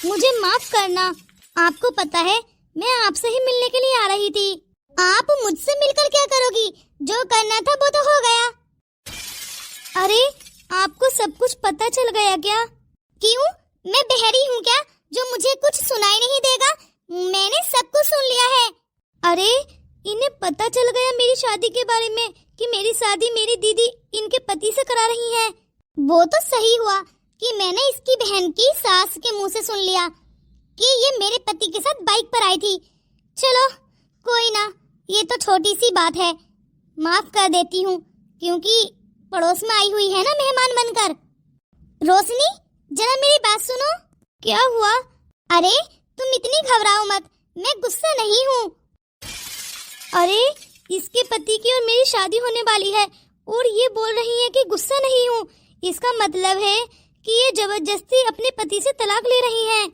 मुझे माफ करना। आपको पता है मैं आपसे ही मिलने के लिए आ रही थी। आप मुझसे मिलकर क्या करोगी? जो करना था वो तो हो गया। अरे आपको सब कुछ पता चल गया क्या? क्यों, मैं बहरी हूँ क्या जो मुझे कुछ सुनाई नहीं देगा? मैंने सब कुछ सुन लिया है। अरे इन्हें पता चल गया मेरी शादी के बारे में कि मेरी शादी मेरी दीदी इनके पति से करा रही है। वो तो सही हुआ कि मैंने इसकी बहन की सास के मुंह से सुन लिया कि ये मेरे पति के साथ बाइक पर आई थी। चलो कोई ना, ये तो छोटी सी बात है, माफ कर देती हूँ क्योंकि पड़ोस में आई हुई है ना मेहमान बनकर। रोशनी जरा मेरी बात सुनो। क्या हुआ? अरे तुम इतनी घबराओ मत, मैं गुस्सा नहीं हूँ। अरे इसके पति की और मेरी शादी होने वाली है और ये बोल रही है कि गुस्सा नहीं हूँ। इसका मतलब है कि ये जबरदस्ती अपने पति से तलाक ले रही हैं।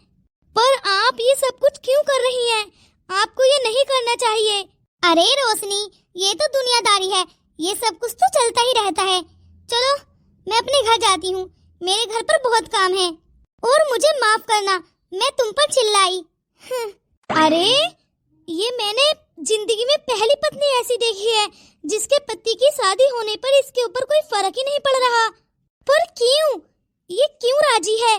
पर आप ये सब कुछ क्यों कर रही हैं? आपको ये नहीं करना चाहिए। अरे रोशनी, ये तो दुनियादारी है, ये सब कुछ तो चलता ही रहता है। चलो मैं अपने घर जाती हूँ, मेरे घर पर बहुत काम है। और मुझे माफ करना, मैं तुम पर चिल्लाई। अरे ये मैंने जिंदगी में पहली पत्नी ऐसी देखी है जिसके पति की शादी होने पर इसके ऊपर कोई फर्क ही नहीं पड़ रहा। पर क्यों, ये क्यों राजी है?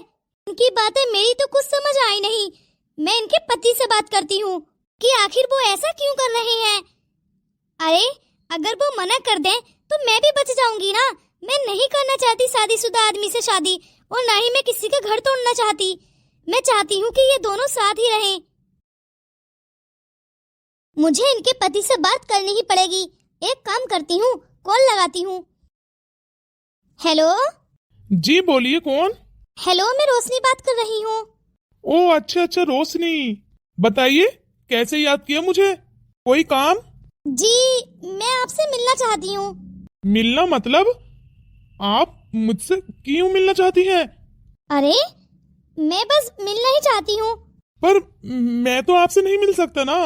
इनकी बातें मेरी तो कुछ समझ आई नहीं। मैं इनके पति से बात करती हूँ कि आखिर वो ऐसा क्यों कर रहे हैं। अरे अगर वो मना कर दें तो मैं भी बच जाऊंगी ना। मैं नहीं करना चाहती शादीशुदा आदमी से शादी, और ना ही मैं किसी का घर तोड़ना चाहती। मैं चाहती हूँ कि ये दोनों साथ ही रहें। मुझे इनके पति से बात करनी ही पड़ेगी। एक काम करती हूँ, कॉल लगाती हूँ। हेलो जी बोलिए, कौन? हेलो, मैं रोशनी बात कर रही हूँ। ओह अच्छा रोशनी, बताइए कैसे याद किया मुझे? कोई काम? जी मैं आपसे मिलना चाहती हूँ। मिलना मतलब? आप मुझसे क्यों मिलना चाहती हैं? अरे मैं बस मिलना ही चाहती हूँ। पर मैं तो आपसे नहीं मिल सकता ना।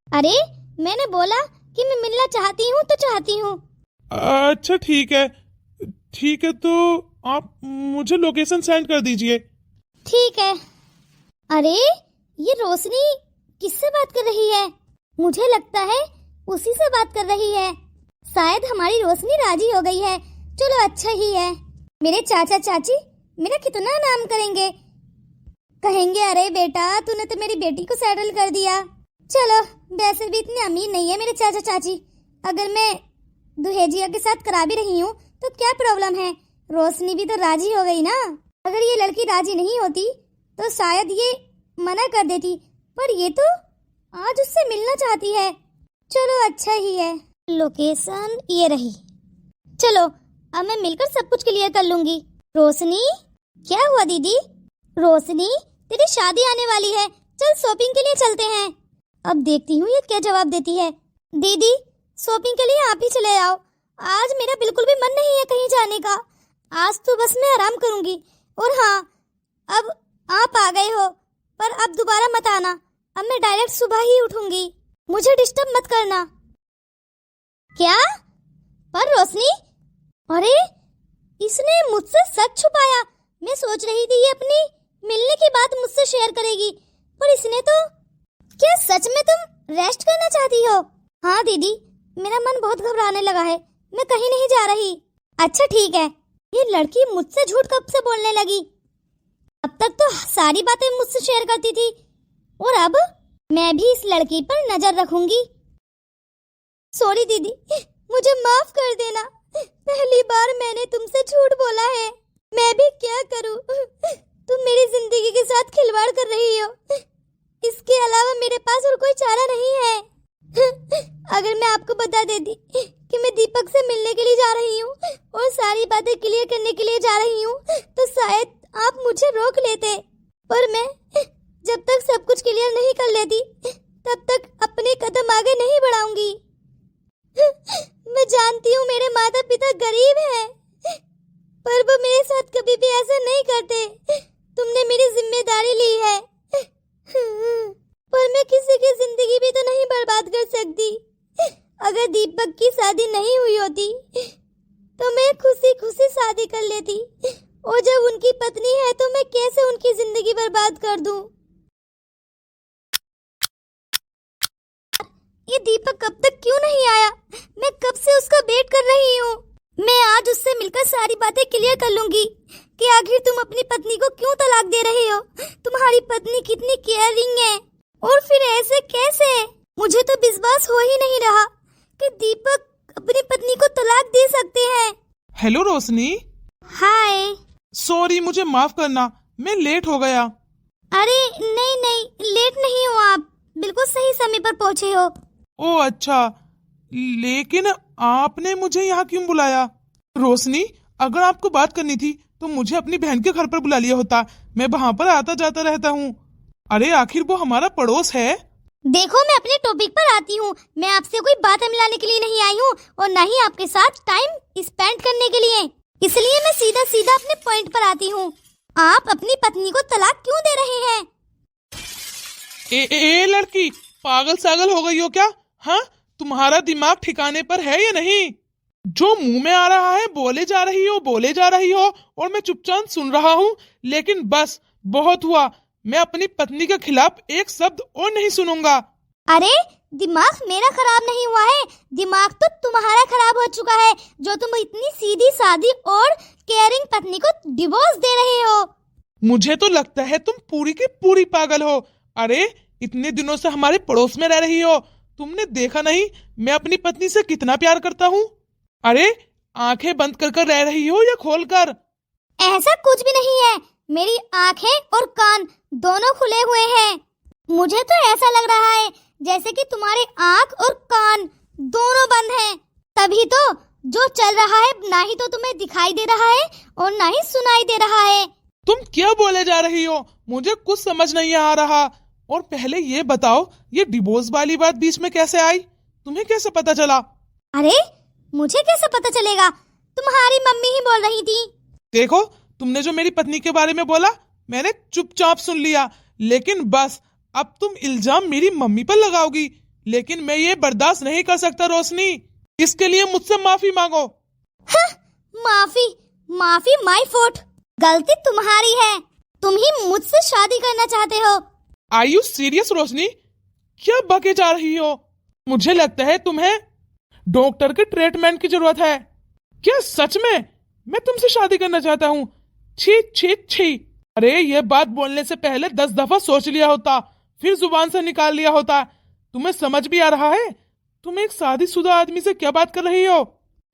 अरे मैंने बोला कि मैं मिलना चाहती हूँ तो चाहती हूँ। अच्छा ठीक है तो आप मुझे लोकेशन सेंड कर दीजिए। ठीक है। अरे ये रोशनी किससे बात कर रही है? मुझे लगता है उसी से बात कर रही है। शायद हमारी रोशनी राजी हो गई है। चलो अच्छा ही है। मेरे चाचा चाची मेरा कितना नाम करेंगे, कहेंगे अरे बेटा तूने तो मेरी बेटी को सेटल कर दिया। चलो वैसे भी इतने अमीर नहीं है मेरे चाचा चाची। अगर मैं दुहेजिया के साथ करा भी रही हूँ तो क्या प्रॉब्लम है? रोशनी भी तो राजी हो गई ना। अगर ये लड़की राजी नहीं होती तो शायद ये मना कर देती, पर ये तो आज उससे मिलना चाहती है। चलो अच्छा ही है। लोकेशन ये रही। चलो अब मैं मिलकर सब कुछ क्लियर कर लूंगी। रोशनी, क्या हुआ दीदी? रोशनी तेरी शादी आने वाली है, चल शॉपिंग के लिए चलते हैं। अब देखती हूँ ये क्या जवाब देती है। दीदी शॉपिंग के लिए आप ही चले आओ, आज मेरा बिल्कुल भी मन नहीं है कहीं जाने का। आज तो बस मैं आराम करूंगी। और हाँ, अब आप आ गए हो पर अब दोबारा मत आना। अब मैं डायरेक्ट सुबह ही उठूंगी, मुझे डिस्टर्ब मत करना। क्या? पर रोशनी, अरे इसने मुझसे सच छुपाया। मैं सोच रही थी ये अपनी मिलने की बात मुझसे शेयर करेगी, पर इसने तो। क्या सच में तुम रेस्ट करना चाहती हो? हाँ दीदी, मेरा मन बहुत घबराने लगा है, मैं कहीं नहीं जा रही। अच्छा ठीक है। ये लड़की मुझसे झूठ कब से बोलने लगी? अब तक तो सारी बातें मुझसे शेयर करती थी, और अब मैं भी इस लड़की पर नजर रखूंगी। सॉरी दीदी, मुझे माफ कर देना। पहली बार मैंने तुमसे झूठ बोला है। मैं भी क्या करूं? तुम मेरी जिंदगी के साथ खिलवाड़ कर रही हो। इसके अलावा मेरे पास और कोई चारा नहीं है। अगर मैं आपको बता देती कि मैं दीपक से मिलने के लिए जा रही हूँ और सारी बातें क्लियर करने के लिए जा रही हूँ तो शायद आप मुझे रोक लेते, पर मैं जब तक सब कुछ क्लियर नहीं कर लेती तब तक अपने कदम आगे नहीं बढ़ाऊंगी। मैं जानती हूँ मेरे माता पिता गरीब हैं, पर वो मेरे साथ कभी भी ऐसा नहीं करते। तुमने मेरी जिम्मेदारी ली है, पर मैं किसी की जिंदगी भी तो नहीं बर्बाद कर सकती। अगर दीपक की शादी नहीं हुई होती तो मैं खुशी खुशी शादी कर लेती और जब उनकी पत्नी है तो मैं कैसे उनकी जिंदगी बर्बाद कर दूं? ये दीपक कब तक क्यों नहीं आया? मैं कब से उसका वेट कर रही हूँ। मैं आज उससे मिलकर सारी बातें क्लियर कर लूंगी कि आखिर तुम अपनी पत्नी को क्यों तलाक दे रहे हो। तुम्हारी पत्नी कितनी केयरिंग है, और फिर ऐसे कैसे? मुझे तो विश्वास हो ही नहीं रहा कि दीपक अपनी पत्नी को तलाक दे सकते हैं। हेलो रोशनी। हाय। सॉरी, मुझे माफ करना, मैं लेट हो गया। अरे नहीं नहीं, लेट नहीं हो आप, बिल्कुल सही समय पर पहुँचे हो। ओ अच्छा, लेकिन आपने मुझे यहाँ क्यों बुलाया? रोशनी, अगर आपको बात करनी थी तो मुझे अपनी बहन के घर पर बुला लिया होता। मैं वहाँ पर आता जाता रहता हूँ। अरे आखिर वो हमारा पड़ोस है। देखो, मैं अपने टॉपिक पर आती हूँ। मैं आपसे कोई बात मिलाने के लिए नहीं आई हूँ, और न ही आपके साथ टाइम स्पेंड करने के लिए। इसलिए मैं सीधा सीधा अपने पॉइंट पर आती हूँ। आप अपनी पत्नी को तलाक क्यों दे रहे हैं? ए लड़की, पागल सागल हो गई हो क्या? हाँ, तुम्हारा दिमाग ठिकाने पर है या नहीं? जो मुंह में आ रहा है बोले जा रही हो और मैं चुपचाप सुन रहा हूँ। लेकिन बस बहुत हुआ, मैं अपनी पत्नी के खिलाफ एक शब्द और नहीं सुनूंगा। अरे दिमाग मेरा खराब नहीं हुआ है, दिमाग तो तुम्हारा खराब हो चुका है, जो तुम इतनी सीधी सादी और केयरिंग पत्नी को डिवोर्स दे रहे हो। मुझे तो लगता है तुम पूरी की पूरी पागल हो। अरे इतने दिनों से हमारे पड़ोस में रह रही हो, तुमने देखा नहीं मैं अपनी पत्नी से कितना प्यार करता हूँ? अरे आंखें बंद कर कर रह रही हो या खोल कर? ऐसा कुछ भी नहीं है, मेरी आंखें और कान दोनों खुले हुए हैं। मुझे तो ऐसा लग रहा है जैसे कि तुम्हारे आंख और कान दोनों बंद हैं। तभी तो जो चल रहा है ना ही तो तुम्हें दिखाई दे रहा है और ना ही सुनाई दे रहा है। तुम क्या बोले जा रही हो? मुझे कुछ समझ नहीं आ रहा। और पहले ये बताओ, ये डिवोर्स वाली बात बीच में कैसे आई? तुम्हें कैसे पता चला? अरे मुझे कैसे पता चलेगा? तुम्हारी मम्मी ही बोल रही थी। देखो, तुमने जो मेरी पत्नी के बारे में बोला मैंने चुपचाप सुन लिया, लेकिन बस अब तुम इल्जाम मेरी मम्मी पर लगाओगी। लेकिन मैं ये बर्दाश्त नहीं कर सकता रोशनी, इसके लिए मुझसे माफी मांगो। हाँ, माफी? माफी माय फॉल्ट, गलती तुम्हारी है। तुम ही मुझसे शादी करना चाहते हो। आर यू सीरियस रोशनी? क्या बके जा रही हो? मुझे लगता है तुम्हें डॉक्टर के ट्रीटमेंट की जरूरत है। क्या सच में मैं तुमसे शादी करना चाहता हूँ? छी छी छी। अरे ये बात बोलने से पहले 10 दफा सोच लिया होता, फिर जुबान से निकाल लिया होता। तुम्हें समझ भी आ रहा है तुम एक शादीशुदा आदमी से क्या बात कर रही हो?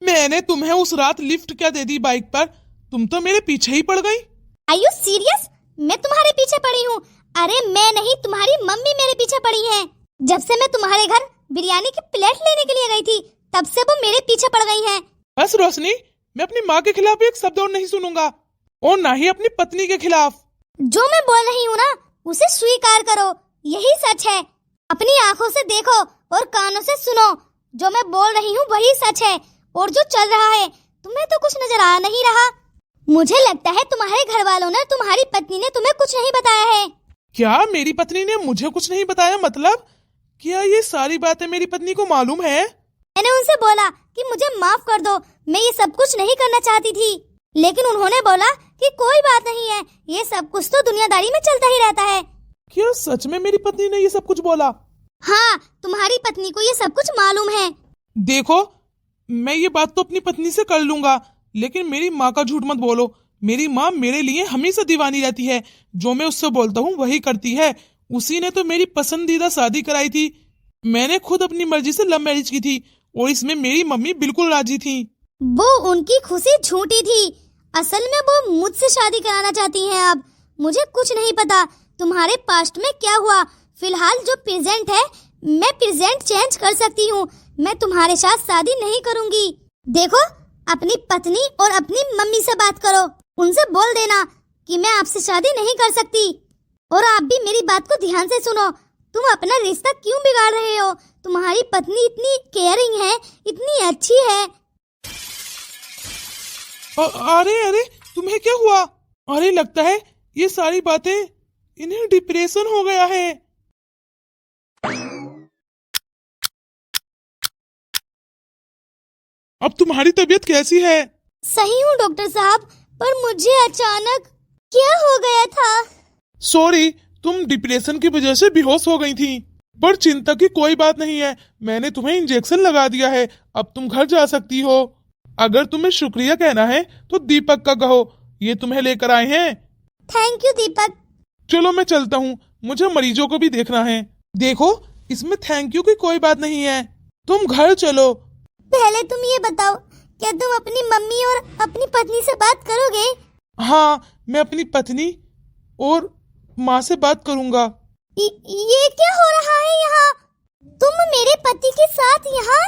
मैंने तुम्हें उस रात लिफ्ट क्या दे दी बाइक पर, तुम तो मेरे पीछे ही पड़ गई। Are you serious? मैं तुम्हारे पीछे पड़ी हूँ? अरे मैं नहीं, तुम्हारी मम्मी मेरे पीछे पड़ी है। जब से मैं तुम्हारे घर बिरयानी की प्लेट लेने के लिए गई थी, तब से वो मेरे पीछे पड़ गई है। बस रोशनी, मैं अपनी माँ के खिलाफ एक शब्द और नहीं सुनूंगा, और ना ही अपनी पत्नी के खिलाफ। जो मैं बोल रही हूँ ना, उसे स्वीकार करो, यही सच है। अपनी आंखों से देखो और कानों से सुनो, जो मैं बोल रही हूँ वही सच है। और जो चल रहा है तुम्हें तो कुछ नजर आ नहीं रहा। मुझे लगता है तुम्हारे घर वालों ने, तुम्हारी पत्नी ने तुम्हें कुछ नहीं बताया है। क्या मेरी पत्नी ने मुझे कुछ नहीं बताया? मतलब क्या ये सारी बातें मेरी पत्नी को मालूम है? मैंने उनसे बोला कि मुझे माफ कर दो, मैं ये सब कुछ नहीं करना चाहती थी, लेकिन उन्होंने बोला कि कोई बात नहीं है, ये सब कुछ तो दुनियादारी में चलता ही रहता है। क्या सच में मेरी पत्नी ने ये सब कुछ बोला? हाँ, तुम्हारी पत्नी को ये सब कुछ मालूम है। देखो, मैं ये बात तो अपनी पत्नी से कर लूंगा, लेकिन मेरी माँ का झूठ मत बोलो। मेरी माँ मेरे लिए हमेशा दीवानी रहती है, जो मैं उससे बोलता हूँ वही करती है। उसी ने तो मेरी पसंदीदा शादी कराई थी। मैंने खुद अपनी मर्जी से लव मैरिज की थी और इसमें मेरी मम्मी बिल्कुल राजी थी। वो उनकी खुशी झूठी थी, असल में वो मुझसे शादी कराना चाहती हैं। अब मुझे कुछ नहीं पता तुम्हारे पास्ट में क्या हुआ। फिलहाल जो प्रेजेंट है, मैं प्रेजेंट चेंज कर सकती हूँ। मैं तुम्हारे साथ शादी नहीं करूँगी। देखो, अपनी पत्नी और अपनी मम्मी से बात करो, उनसे बोल देना कि मैं आपसे शादी नहीं कर सकती। और आप भी मेरी बात को ध्यान से सुनो, तुम अपना रिश्ता क्यों बिगाड़ रहे हो? तुम्हारी पत्नी इतनी केयरिंग है, इतनी अच्छी है। अरे अरे, तुम्हें क्या हुआ? अरे लगता है ये सारी बातें इन्हें डिप्रेशन हो गया है। अब तुम्हारी तबीयत कैसी है? सही हूँ डॉक्टर साहब, पर मुझे अचानक क्या हो गया था? सॉरी, तुम डिप्रेशन की वजह से बेहोश हो गई थी। पर चिंता की कोई बात नहीं है, मैंने तुम्हें इंजेक्शन लगा दिया है। अब तुम घर जा सकती हो। अगर तुम्हें शुक्रिया कहना है तो दीपक का कहो, ये तुम्हें लेकर आए हैं। थैंक यू दीपक। चलो मैं चलता हूँ, मुझे मरीजों को भी देखना है। देखो, इसमें थैंक यू की कोई बात नहीं है, तुम घर चलो। पहले तुम ये बताओ, क्या तुम अपनी मम्मी और अपनी पत्नी से बात करोगे? हाँ, मैं अपनी पत्नी और माँ से बात करूंगा। ये क्या हो रहा है यहाँ? तुम मेरे पति के साथ यहाँ?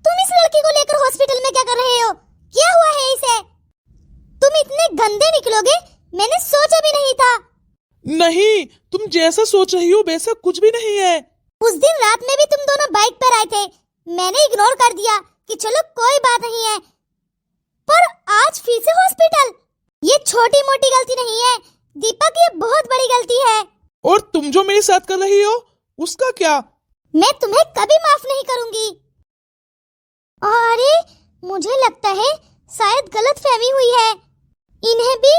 तुम इस लड़की को लेकर हॉस्पिटल में क्या कर रहे हो? क्या हुआ है इसे? तुम इतने गंदे निकलोगे, मैंने सोचा भी नहीं था। नहीं, तुम जैसा सोच रही हो वैसा कुछ भी नहीं है। उस दिन रात में भी तुम दोनों बाइक पर आए थे, मैंने इग्नोर कर दिया कि चलो कोई बात नहीं है, पर आज फिर से हॉस्पिटल। ये छोटी मोटी गलती नहीं है दीपक, ये बहुत बड़ी गलती है। और तुम जो मेरे साथ कर रही हो उसका क्या? मैं तुम्हें कभी माफ नहीं करूंगी। अरे मुझे लगता है शायद गलतफहमी हुई है। इन्हें भी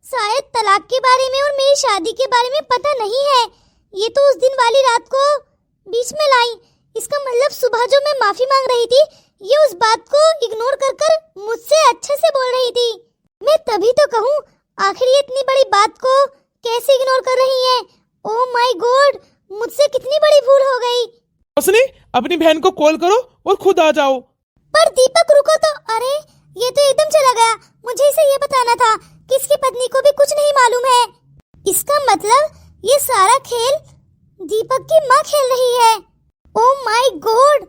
शायद तलाक के बारे में और मेरी शादी के बारे में पता नहीं है। ये तो उस दिन वाली रात को बीच में लाई। इसका मतलब सुबह जो मैं माफी मांग रही थी, ये उस बात को इग्नोर कर कर मुझसे अच्छे से बोल रही थी। मैं तभी तो कहूँ, आखिर ये इतनी बड़ी बात को कैसे इग्नोर कर रही है? ओह माय गॉड, मुझसे कितनी बड़ी भूल हो गई। रोशनी, अपनी बहन को कॉल करो और खुद आ जाओ। पर दीपक रुको तो। अरे ये तो एकदम चला गया। मुझे इसे ये बताना था कि इसकी पत्नी को भी कुछ नहीं मालूम है। इसका मतलब ये सारा खेल दीपक की माँ खेल रही है। ओह माय गॉड,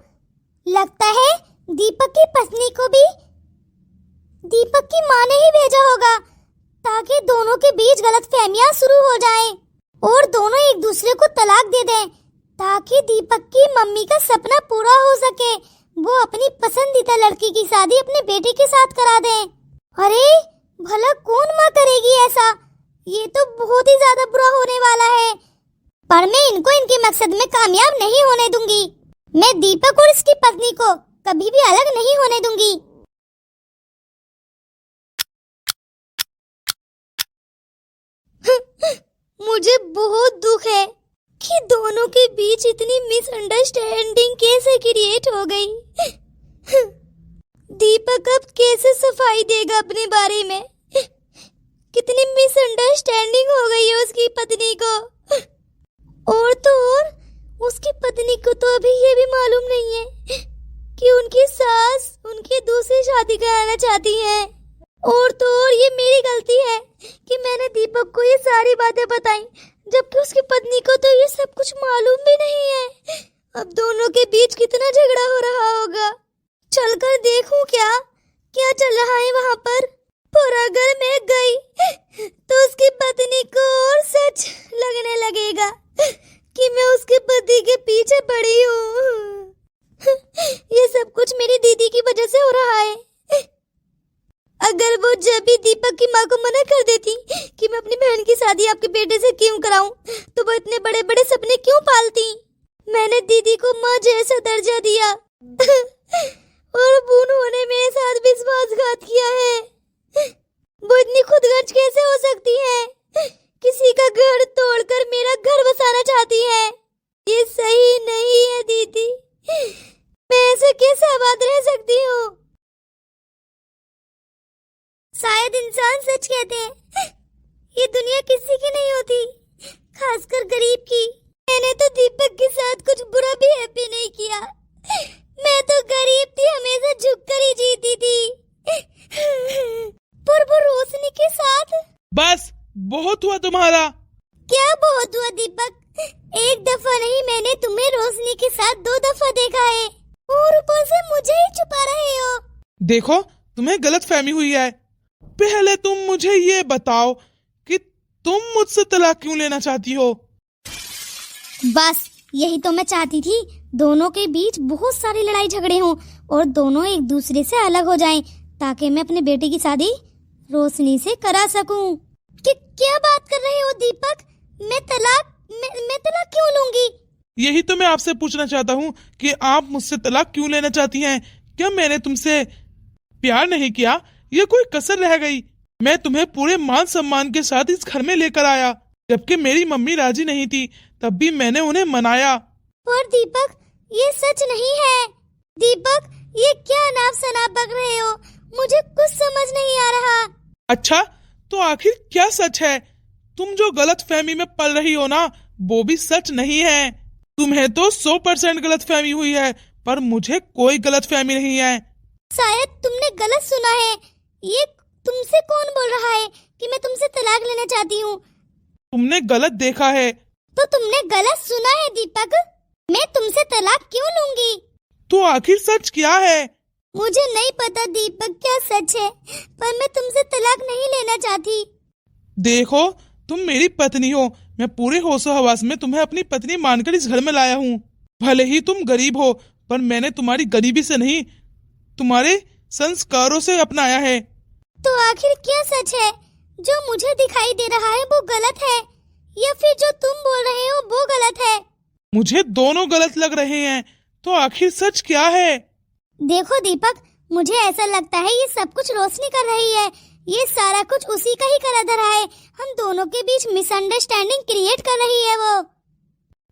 लगता है दीपक की पत्नी को भी दीपक की माँ ने ही भेजा होगा, ताकि दोनों के बीच गलतफहमियां शुरू हो जाएं और दोनों एक दूसरे को तलाक दे दें, ताकि दीपक की मम्मी का सपना पूरा हो सके। वो अपनी पसंदीदा लड़की की शादी अपने बेटे के साथ करा दें। अरे भला कौन माँ करेगी ऐसा? ये तो बहुत ही ज्यादा बुरा होने वाला है। पर मैं इनको इनके मकसद में कामयाब नहीं होने दूंगी। मैं दीपक और इसकी पत्नी को कभी भी अलग नहीं होने दूंगी। मुझे बहुत दुख है कि दोनों के बीच इतनी मिसअंडरस्टैंडिंग कैसे क्रिएट हो गई। दीपक अब कैसे सफाई देगा अपने बारे में? कितनी मिसअंडरस्टैंडिंग हो गई है उसकी पत्नी को। और तो और उसकी पत्नी को तो अभी ये भी मालूम नहीं है कि उनकी सास उनकी दूसरी शादी कराना चाहती है। और तो और ये मेरी गलती है कि मैंने दीपक को ये सारी बातें बताई, जबकि उसकी पत्नी को तो ये सब कुछ मालूम भी नहीं है। अब दोनों के बीच कितना झगड़ा हो रहा होगा। चलकर देखूं क्या क्या चल रहा है वहाँ पर। पर अगर मैं गई तो उसकी पत्नी को और सच लगने लगेगा कि मैं उसके पति के पीछे पड़ी हूँ। ये सब कुछ मेरी दीदी की वजह से हो रहा है। अगर वो जब भी दीपक की माँ को मना कर देती कि मैं अपनी बहन की शादी आपके बेटे से क्यों कराऊं, तो वो इतने बड़े बड़े सपने क्यों पालती? मैंने दीदी को माँ जैसा दर्जा दिया और अब उन्होंने मेरे साथ विश्वासघात किया है। वो इतनी खुदगर्ज कैसे हो सकती है? किसी का घर तोड़कर मेरा घर बसाना चाहती है। ये सही नहीं है दीदी, मैं ऐसे कैसे आबाद रह सकती हूँ? शायद इंसान सच कहते हैं, ये दुनिया किसी की नहीं होती, खासकर गरीब की। मैंने तो दीपक के साथ कुछ बुरा भी हैप्पी नहीं किया। मैं तो गरीब थी, हमेशा झुककर ही जीती थी। पर वो रोशनी के साथ। बस बहुत हुआ तुम्हारा। क्या बहुत हुआ दीपक? एक दफा नहीं, मैंने तुम्हें रोशनी के साथ 2 दफा देखा है और ऊपर से मुझे ही छुपा रहे हो। देखो, तुम्हें गलतफहमी हुई है। पहले तुम मुझे ये बताओ कि तुम मुझसे तलाक क्यों लेना चाहती हो? बस यही तो मैं चाहती थी, दोनों के बीच बहुत सारी लड़ाई झगड़े हों और दोनों एक दूसरे से अलग हो जाएं, ताकि मैं अपने बेटे की शादी रोशनी से करा सकूं। क्या बात कर रहे हो दीपक? मैं तलाक क्यों लूंगी? यही तो मैं आपसे पूछना चाहता हूँ कि आप मुझसे तलाक क्यों लेना चाहती हैं? क्या मैंने तुमसे प्यार नहीं किया? ये कोई कसर रह गई? मैं तुम्हें पूरे मान सम्मान के साथ इस घर में लेकर आया, जबकि मेरी मम्मी राजी नहीं थी, तब भी मैंने उन्हें मनाया। पर दीपक, ये सच नहीं है। दीपक, ये क्या अनाप शनाप बक रहे हो? मुझे कुछ समझ नहीं आ रहा। अच्छा, तो आखिर क्या सच है? तुम जो गलत फहमी में पल रही हो ना, वो भी सच नहीं है। तुम्हें तो 100% गलत फहमी हुई है, पर मुझे कोई गलत फहमी नहीं है। शायद तुमने गलत सुना है। ये तुमसे कौन बोल रहा है कि मैं तुमसे तलाक लेना चाहती हूँ? तुमने गलत देखा है। तो तुमने गलत सुना है दीपक। मैं तुमसे तलाक क्यों लूंगी? तो आखिर सच क्या है? मुझे नहीं पता दीपक क्या सच है, पर मैं तुमसे तलाक नहीं लेना चाहती। देखो, तुम मेरी पत्नी हो। मैं पूरे होशो हवास में तुम्हें अपनी पत्नी मानकर इस घर में लाया हूँ। भले ही तुम गरीब हो, पर मैंने तुम्हारी गरीबी से नहीं, तुम्हारे संस्कारों से अपनाया है। तो आखिर क्या सच है? जो मुझे दिखाई दे रहा है वो गलत है, या फिर जो तुम बोल रहे हो वो गलत है? मुझे दोनों गलत लग रहे हैं। तो आखिर सच क्या है? देखो दीपक, मुझे ऐसा लगता है ये सब कुछ रोशनी कर रही है। ये सारा कुछ उसी का ही करा धरा है। हम दोनों के बीच मिसअंडरस्टैंडिंग क्रिएट कर रही है वो।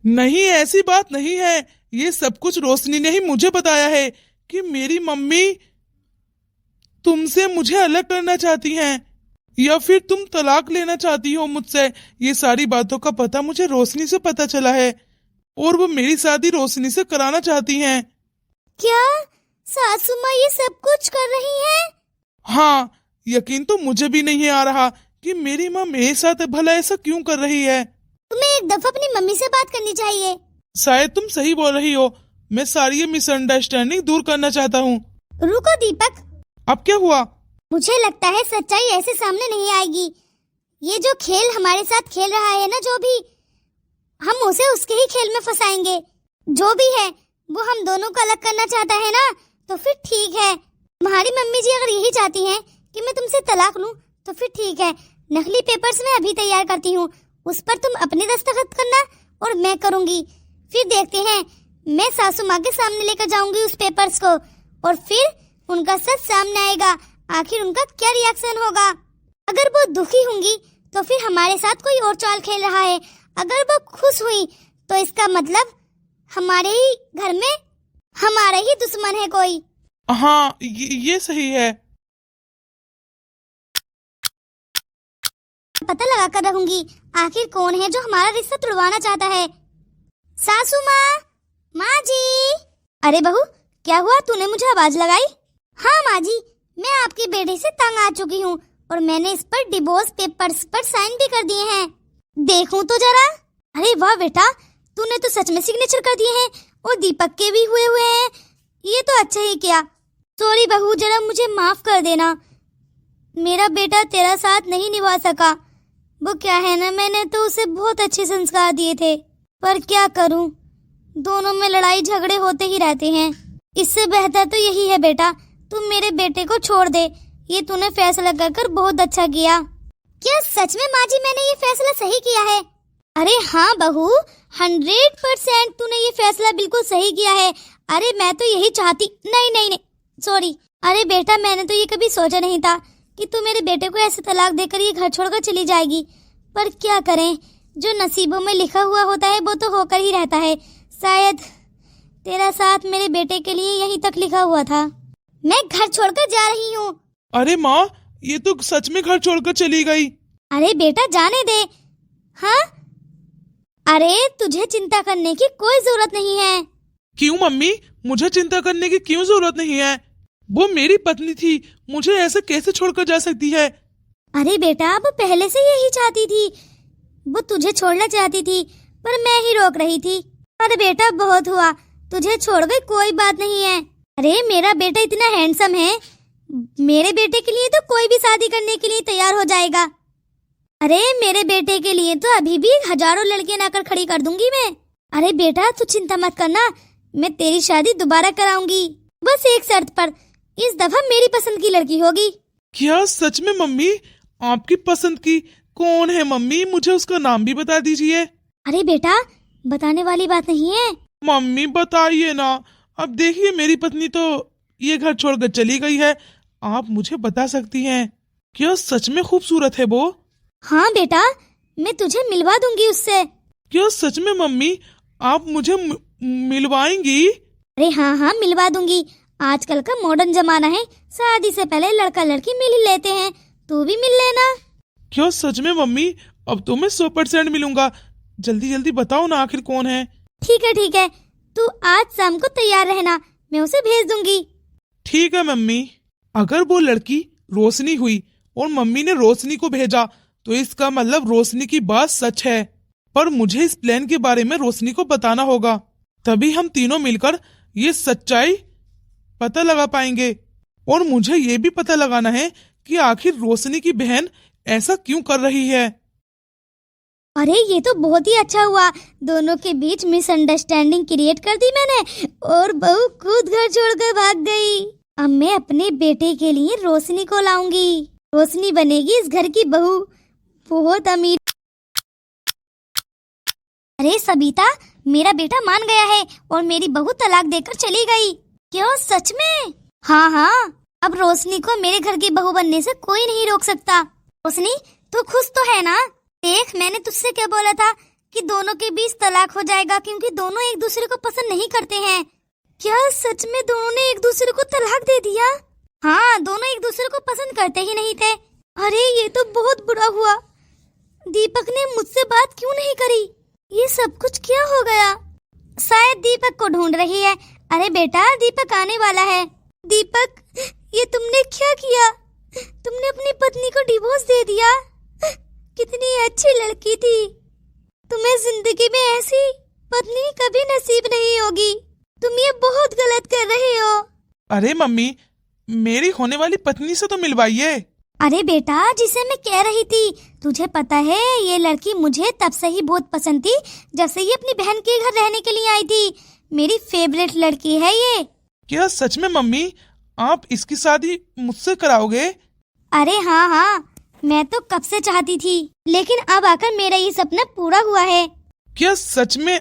नहीं, ऐसी बात नहीं है। ये सब कुछ रोशनी ने ही मुझे बताया है कि मेरी मम्मी तुमसे मुझे अलग करना चाहती हैं, या फिर तुम तलाक लेना चाहती हो मुझसे। ये सारी बातों का पता मुझे रोशनी से पता चला है, और वो मेरी शादी रोशनी से कराना चाहती हैं। क्या सासू माँ ये सब कुछ कर रही है? हाँ, यकीन तो मुझे भी नहीं आ रहा कि मेरी माँ मेरे साथ भला ऐसा क्यों कर रही है। तुम्हें एक दफा अपनी मम्मी से बात करनी चाहिए। शायद तुम सही बोल रही हो। मैं सारी ये मिसअंडरस्टैंडिंग दूर करना चाहता हूँ। रुको दीपक, अब क्या हुआ? मुझे लगता है सच्चाई ऐसे सामने नहीं आएगी। ये जो खेल हमारे साथ खेल रहा है ना, जो भी, हम उसे उसके ही खेल में फंसाएंगे। जो भी है वो हम दोनों को अलग करना चाहता है ना, तो फिर ठीक है। तुम्हारी मम्मी जी अगर यही चाहती हैं कि मैं तुमसे तलाक लूं, तो फिर ठीक है। नकली पेपर्स मैं अभी तैयार करती हूँ, उस पर तुम अपने दस्तखत करना और मैं करूंगी। फिर देखते हैं, मैं सासू माँ के सामने लेकर जाऊंगी उस पेपर्स को, और फिर उनका सच सामने आएगा। आखिर उनका क्या रिएक्शन होगा। अगर वो दुखी होंगी तो फिर हमारे साथ कोई और चाल खेल रहा है। अगर वो खुश हुई तो इसका मतलब हमारे ही घर में हमारा ही दुश्मन है कोई। हाँ, ये सही है। पता लगा कर रहूंगी आखिर कौन है जो हमारा रिश्ता तुड़वाना चाहता है। सासू माँ, माँ जी। अरे बहू, क्या हुआ? तूने मुझे आवाज लगाई? हाँ माँ जी, मैं आपके बेटे से तंग आ चुकी हूँ, और मैंने इस पर डिवोर्स पेपर्स पर साइन भी कर दिए हैं। देखूं तो जरा। अरे वाह बेटा, तूने तो सच में सिग्नेचर कर दिए हैं, और दीपक के भी हुए हैं। ये तो अच्छा ही किया। सॉरी बहू, जरा मुझे माफ कर देना। मेरा बेटा तेरा साथ नहीं निभा सका। वो क्या है ना, मैंने तो उसे बहुत अच्छे संस्कार दिए थे, पर क्या करूं, दोनों में लड़ाई झगड़े होते ही रहते हैं। इससे बेहतर तो यही है बेटा, तुम मेरे बेटे को छोड़ दे। ये तूने फैसला कर बहुत अच्छा किया। क्या सच में माँ जी मैंने ये फैसला सही किया है? अरे हाँ बहू, 100% तूने ये फैसला बिल्कुल सही किया है। अरे मैं तो यही चाहती। नहीं, सॉरी। अरे बेटा, मैंने तो ये कभी सोचा नहीं था कि तू मेरे बेटे को ऐसे तलाक देकर ये घर छोड़कर चली जाएगी। पर क्या करें, जो नसीबों में लिखा हुआ होता है वो तो होकर ही रहता है। शायद तेरा साथ मेरे बेटे के लिए यहीं तक लिखा हुआ था। मैं घर छोड़कर जा रही हूँ। अरे माँ, ये तो सच में घर छोड़कर चली गई। अरे बेटा, जाने दे। हाँ, अरे तुझे चिंता करने की कोई जरूरत नहीं है। क्यों मम्मी? मुझे चिंता करने की क्यों जरूरत नहीं है? वो मेरी पत्नी थी, मुझे ऐसे कैसे छोड़कर जा सकती है? अरे बेटा, वो पहले से यही चाहती थी। वो तुझे छोड़ना चाहती थी, पर मैं ही रोक रही थी। अरे बेटा, बहुत हुआ, तुझे छोड़ गई, कोई बात नहीं है। अरे मेरा बेटा इतना हैंडसम है, मेरे बेटे के लिए तो कोई भी शादी करने के लिए तैयार हो जाएगा। अरे मेरे बेटे के लिए तो अभी भी हजारों लड़कियां लाकर खड़ी कर दूंगी मैं। अरे बेटा, तू चिंता मत करना, मैं तेरी शादी दोबारा कराऊंगी, बस एक शर्त पर। इस दफा मेरी पसंद की लड़की होगी। क्या सच में मम्मी? आपकी पसंद की? कौन है मम्मी? मुझे उसका नाम भी बता दीजिए। अरे बेटा, बताने वाली बात नहीं है। मम्मी बताइए ना। अब देखिए, मेरी पत्नी तो ये घर छोड़कर चली गई है, आप मुझे बता सकती हैं। क्या सच में खूबसूरत है वो? हाँ बेटा, मैं तुझे मिलवा दूंगी उससे। क्या सच में मम्मी आप मुझे मिलवाएंगी? अरे हाँ हाँ, मिलवा दूंगी। आजकल का मॉडर्न जमाना है, शादी से पहले लड़का लड़की मिल ही लेते हैं, तू भी मिल लेना। क्या सच में मम्मी? अब तो मैं 100% मिलूंगा। जल्दी जल्दी बताओ ना आखिर कौन है? ठीक है, तू आज शाम को तैयार रहना, मैं उसे भेज दूंगी। ठीक है मम्मी। अगर वो लड़की रोशनी हुई और मम्मी ने रोशनी को भेजा तो इसका मतलब रोशनी की बात सच है। पर मुझे इस प्लान के बारे में रोशनी को बताना होगा, तभी हम तीनों मिलकर ये सच्चाई पता लगा पाएंगे। और मुझे ये भी पता लगाना है कि आखिर रोशनी की बहन ऐसा क्यों कर रही है। अरे ये तो बहुत ही अच्छा हुआ, दोनों के बीच मिसअंडरस्टैंडिंग क्रिएट कर दी मैंने और बहू खुद घर छोड़कर भाग गई। अब मैं अपने बेटे के लिए रोशनी को लाऊंगी, रोशनी बनेगी इस घर की बहू, बहुत अमीर। अरे सबिता, मेरा बेटा मान गया है और मेरी बहू तलाक देकर चली गई। क्यों, सच में? हाँ, अब रोशनी को मेरे घर की बहू बनने से कोई नहीं रोक सकता। रोशनी, तू खुश तो है ना? देख, मैंने तुझसे क्या बोला था कि दोनों के बीच तलाक हो जाएगा क्योंकि दोनों एक दूसरे को पसंद नहीं करते हैं। क्या सच में दोनों ने एक दूसरे को तलाक दे दिया? हाँ, दोनों एक दूसरे को पसंद करते ही नहीं थे। अरे ये तो बहुत बुरा हुआ, दीपक ने मुझसे बात क्यों नहीं करी? ये सब कुछ क्या हो गया? शायद दीपक को ढूंढ रही है। अरे बेटा, दीपक आने वाला है। दीपक, ये तुमने क्या किया? तुमने अपनी पत्नी को डिवोर्स दे दिया। कितनी अच्छी लड़की थी, तुम्हें जिंदगी में ऐसी पत्नी कभी नसीब नहीं होगी। तुम ये बहुत गलत कर रहे हो। अरे मम्मी, मेरी होने वाली पत्नी से तो मिलवाइए। अरे बेटा, जिसे मैं कह रही थी, तुझे पता है ये लड़की मुझे तब से ही बहुत पसंद थी जब से ये अपनी बहन के घर रहने के लिए आई थी। मेरी फेवरेट लड़की है ये। क्या सच में मम्मी आप इसकी शादी मुझसे कराओगे? अरे हाँ, मैं तो कब से चाहती थी, लेकिन अब आकर मेरा ये सपना पूरा हुआ है। क्या सच में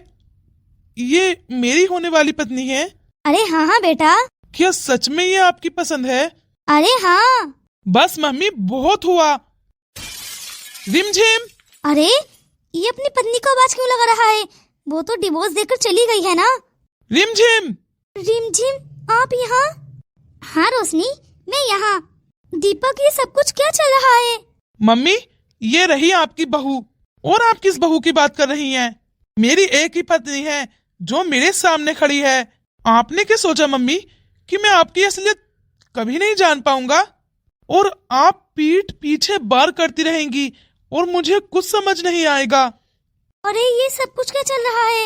ये मेरी होने वाली पत्नी है? अरे हाँ बेटा। क्या सच में ये आपकी पसंद है? अरे हाँ। बस मम्मी, बहुत हुआ। रिमझिम। अरे ये अपनी पत्नी को आवाज क्यों लगा रहा है? वो तो डिवोर्स देकर चली गई है ना। रिमझिम। रिमझिम, आप यहाँ? हाँ रोशनी, मैं यहाँ। दीपक, ये सब कुछ क्या चल रहा है? मम्मी, ये रही आपकी बहू। और आप किस बहू की बात कर रही हैं? मेरी एक ही पत्नी है जो मेरे सामने खड़ी है। आपने क्या सोचा मम्मी कि मैं आपकी असलियत कभी नहीं जान पाऊंगा और आप पीठ पीछे बार करती रहेंगी और मुझे कुछ समझ नहीं आएगा। अरे ये सब कुछ क्या चल रहा है?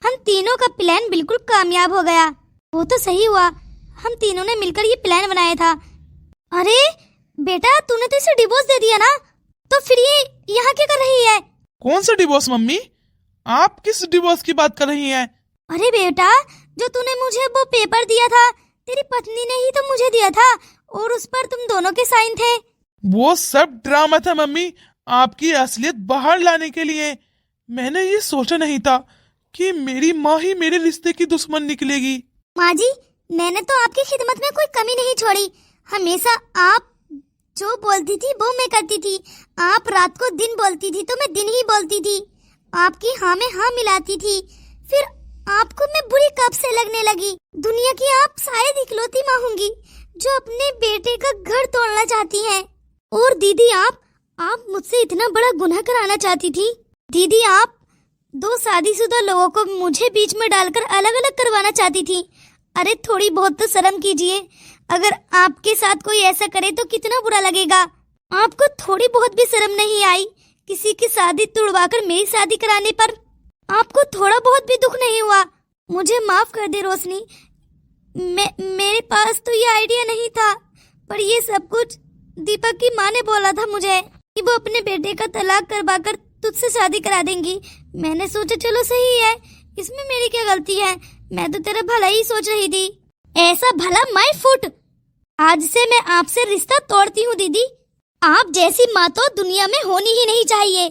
हम तीनों का प्लान बिल्कुल कामयाब हो गया। वो तो सही हुआ, हम तीनों ने मिलकर ये प्लान बनाया था। अरे बेटा, तूने तो इसे डिवोर्स दे दिया ना, तो फिर ये यहाँ क्या कर रही है? कौन सा डिवोर्स मम्मी? आप किस डिवोर्स की बात कर रही हैं? अरे बेटा, जो तूने मुझे वो पेपर दिया था, तेरी पत्नी ने ही तो मुझे दिया था और उस पर तुम दोनों के साइन थे। वो सब ड्रामा था मम्मी, आपकी असलियत बाहर लाने के लिए। मैंने ये सोचा नहीं था कि मेरी माँ ही मेरे रिश्ते की दुश्मन निकलेगी। माँ जी, मैंने तो आपकी खिदमत में कोई कमी नहीं छोड़ी। हमेशा आप जो बोलती थी वो मैं करती थी। आप रात को दिन बोलती थी तो मैं दिन ही बोलती थी। आपकी हाँ में हाँ मिलाती थी। फिर आपको मैं बुरी कब से लगने लगी। दुनिया की आप शायद इकलौती माँ होंगी जो अपने बेटे का घर तोड़ना चाहती हैं। और दीदी, आप मुझसे इतना बड़ा गुनाह कराना चाहती थी। दीदी, आप दो शादीशुदा लोगों को मुझे बीच में डालकर अलग अलग करवाना चाहती थी। अरे थोड़ी बहुत तो शर्म कीजिए। अगर आपके साथ कोई ऐसा करे तो कितना बुरा लगेगा। आपको थोड़ी बहुत भी शर्म नहीं आई किसी की शादी तुड़वाकर मेरी शादी कराने पर? आपको थोड़ा बहुत भी दुख नहीं हुआ? मुझे माफ कर दे रोशनी, मेरे पास तो ये आइडिया नहीं था, पर ये सब कुछ दीपक की माँ ने बोला था मुझे कि वो अपने बेटे का तलाक करवाकर तुझसे शादी करा देंगी। मैंने सोचा चलो सही है, इसमें मेरी क्या गलती है? मैं तो तेरा भला ही सोच रही थी। ऐसा भला माय फुट, आज से मैं आपसे रिश्ता तोड़ती हूँ दीदी। आप जैसी माँ तो दुनिया में होनी ही नहीं चाहिए।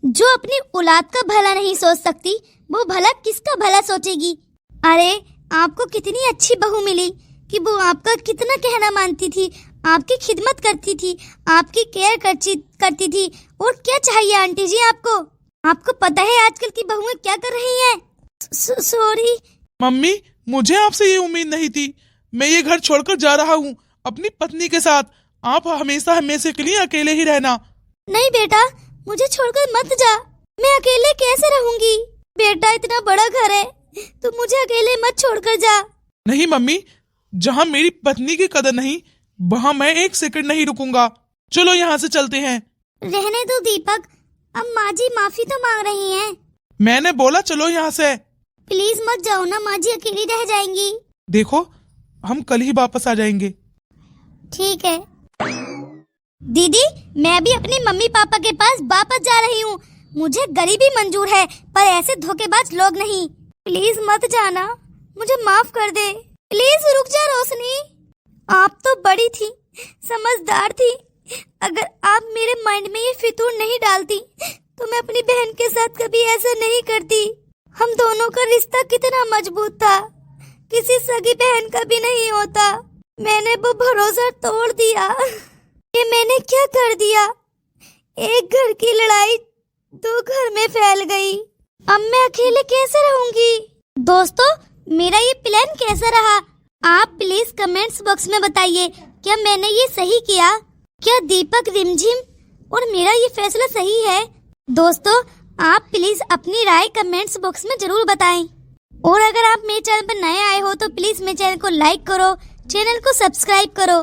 जो अपनी औलाद का भला नहीं सोच सकती, वो भला किसका भला सोचेगी? अरे आपको कितनी अच्छी बहू मिली कि वो आपका कितना कहना मानती थी। आपकी खिदमत करती थी, आपकी केयर करती थी। और क्या चाहिए आंटी जी आपको? आपको पता है आजकल की बहुएं क्या कर रही हैं? सॉरी। मम्मी, मुझे आपसे ये उम्मीद नहीं थी। मैं ये घर छोड़कर जा रहा हूँ अपनी पत्नी के साथ। आप हमेशा हमेशा के लिए अकेले ही रहना। नहीं बेटा, मुझे छोड़कर मत जा। मैं अकेले कैसे रहूंगी? बेटा, इतना बड़ा घर है, तुम मुझे अकेले मत छोड़कर जा। नहीं मम्मी, जहाँ मेरी पत्नी की कदर नहीं, वहाँ मैं एक सेकंड नहीं रुकूंगा। चलो यहाँ से चलते हैं। रहने दो दीपक, अब माँ जी माफी तो मांग रही हैं। मैंने बोला चलो यहाँ से। प्लीज मत जाओ ना, माँ जी अकेली रह जाएंगी। देखो, हम कल ही वापस आ जाएंगे। ठीक है दीदी, मैं भी अपनी मम्मी पापा के पास वापस जा रही हूँ। मुझे गरीबी मंजूर है, पर ऐसे धोखेबाज लोग नहीं। प्लीज मत जाना, मुझे माफ कर दे। प्लीज रुक जा रोशनी। आप तो बड़ी थी, समझदार थी। अगर आप मेरे माइंड में ये फितूर नहीं डालती तो मैं अपनी बहन के साथ कभी ऐसा नहीं करती। हम दोनों का रिश्ता कितना मजबूत था, किसी सगी बहन का भी नहीं होता। मैंने वो भरोसा तोड़ दिया। ये मैंने क्या कर दिया? एक घर की लड़ाई 2 घर में फैल गई। अब मैं अकेले कैसे रहूंगी? दोस्तों, मेरा ये प्लान कैसा रहा? आप प्लीज कमेंट्स बॉक्स में बताइए, क्या मैंने ये सही किया? क्या दीपक, रिमझिम और मेरा ये फैसला सही है? दोस्तों, आप प्लीज अपनी राय कमेंट्स बॉक्स में जरूर बताएं। और अगर आप मेरे चैनल पर नए आए हो तो प्लीज मेरे चैनल को लाइक करो, चैनल को सब्सक्राइब करो।